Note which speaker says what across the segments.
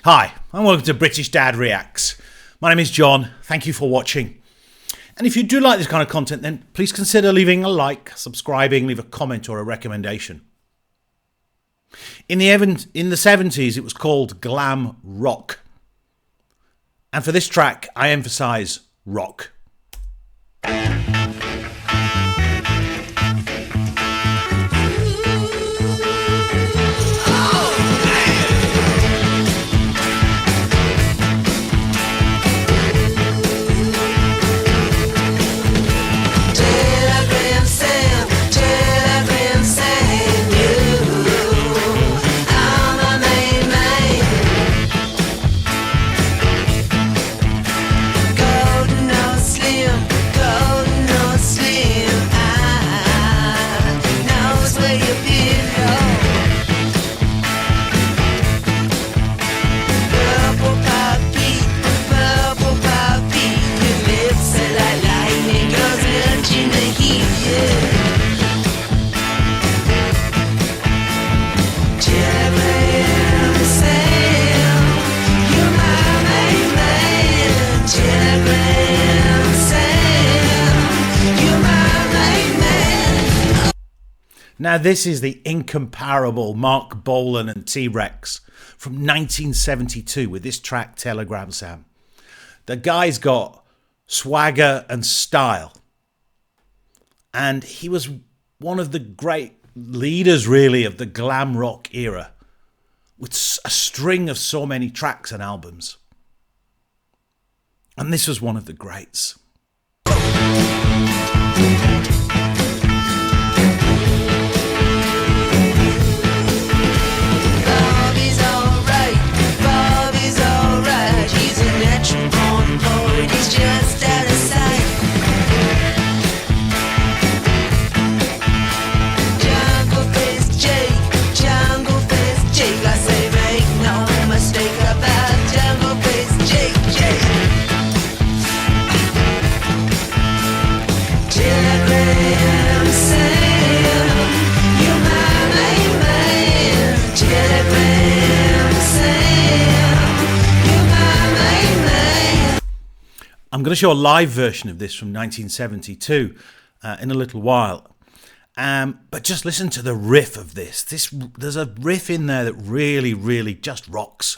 Speaker 1: Hi, and welcome to British Dad Reacts. My name is John. Thank you for watching. And if you do like this kind of content, then please consider leaving a like, subscribing, leave a comment or a recommendation. In the 70s, it was called glam rock. And for this track, I emphasize rock. Now this is the incomparable Marc Bolan and T-Rex from 1972 with this track Telegram Sam. The guy's got swagger and style, and he was one of the great leaders really of the glam rock era with a string of so many tracks and albums, and this was one of the greats. I'm going to show a live version of this from 1972 in a little while. But just listen to the riff of this. There's a riff in there that really, really just rocks.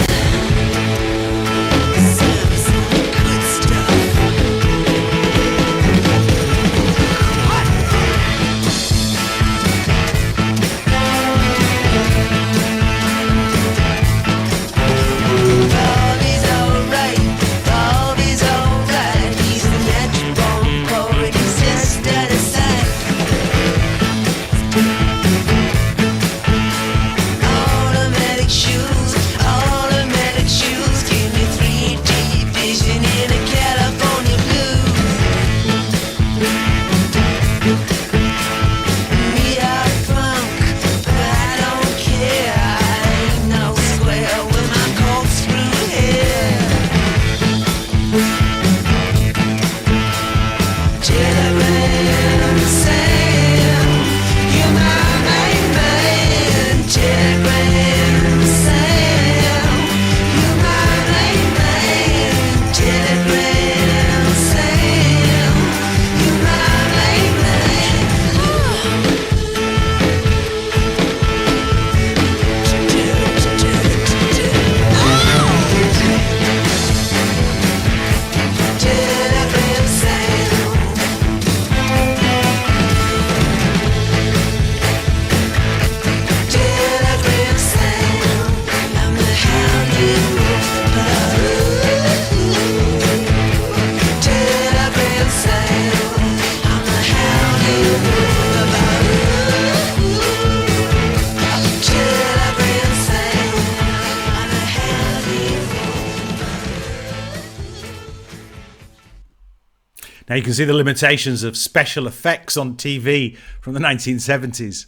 Speaker 1: Now you can see the limitations of special effects on TV from the 1970s.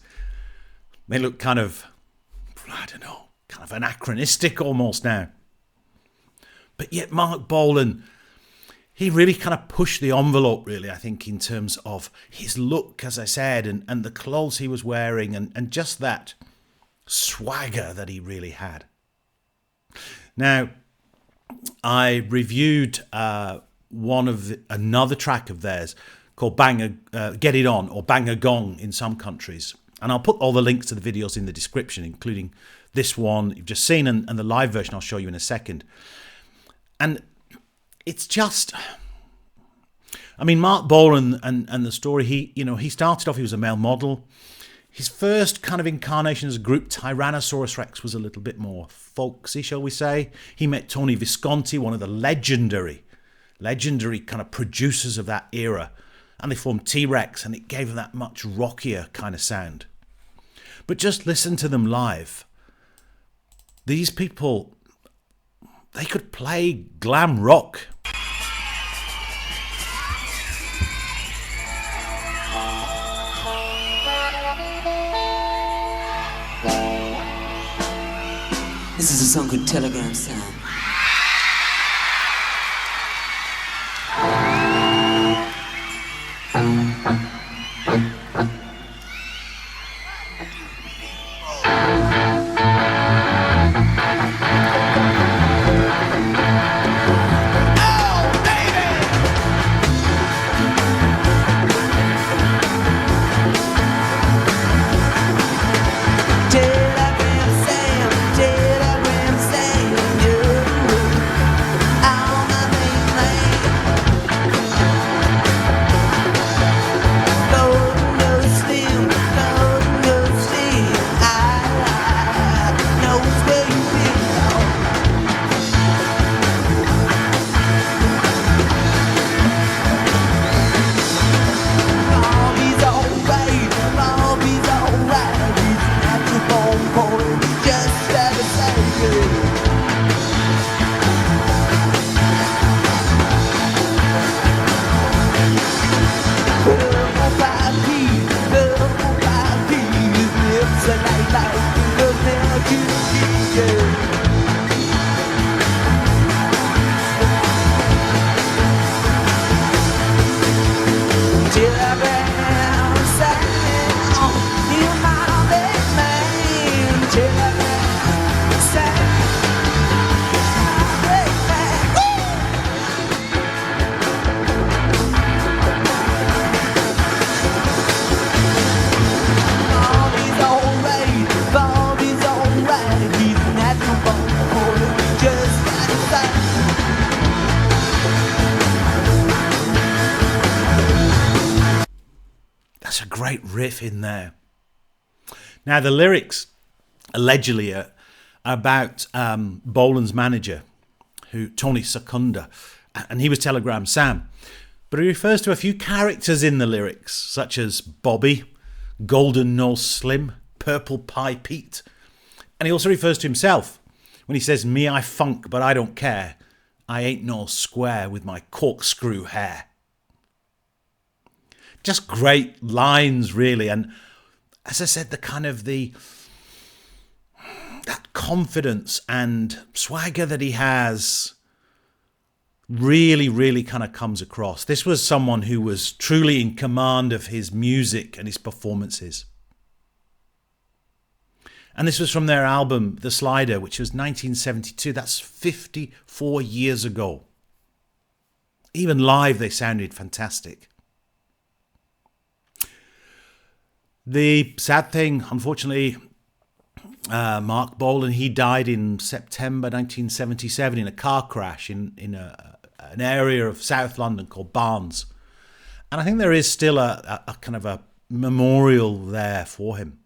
Speaker 1: They look kind of, I don't know, kind of anachronistic almost now. But yet Marc Bolan, he really kind of pushed the envelope, really, I think, in terms of his look, as I said, and the clothes he was wearing, and just that swagger that he really had. Now, I reviewed another track of theirs called Get It On, or Bang a Gong in some countries. And I'll put all the links to the videos in the description, including this one you've just seen and the live version I'll show you in a second. And it's just, I mean, Marc Bolan and the story, he started off, he was a male model. His first kind of incarnation as a group, Tyrannosaurus Rex, was a little bit more folksy, shall we say. He met Toni Visconti, one of the legendary kind of producers of that era. And they formed T-Rex, and it gave them that much rockier kind of sound. But just listen to them live. These people, they could play glam rock.
Speaker 2: This is a song called Telegram Sound.
Speaker 1: That's a great riff in there. Now, the lyrics allegedly are about Bolan's manager, Tony Secunda, and he was Telegram Sam. But he refers to a few characters in the lyrics, such as Bobby, Golden Nose Slim, Purple Pie Pete. And he also refers to himself when he says, "Me, I funk, but I don't care. I ain't no square with my corkscrew hair." Just great lines, really. And as I said, that confidence and swagger that he has really kind of comes across. This was someone who was truly in command of his music and his performances. And this was from their album, The Slider, which was 1972. That's 54 years ago. Even live, they sounded fantastic. The sad thing, unfortunately, Marc Bolan, he died in September 1977 in a car crash in an area of South London called Barnes. And I think there is still a kind of a memorial there for him.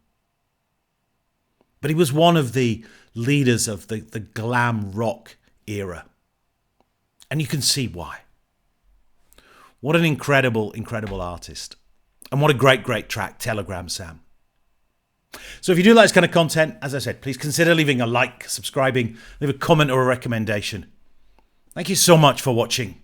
Speaker 1: But he was one of the leaders of the glam rock era. And you can see why. What an incredible artist. And what a great track, Telegram Sam. So if you do like this kind of content, as I said, please consider leaving a like, subscribing, leave a comment or a recommendation. Thank you so much for watching.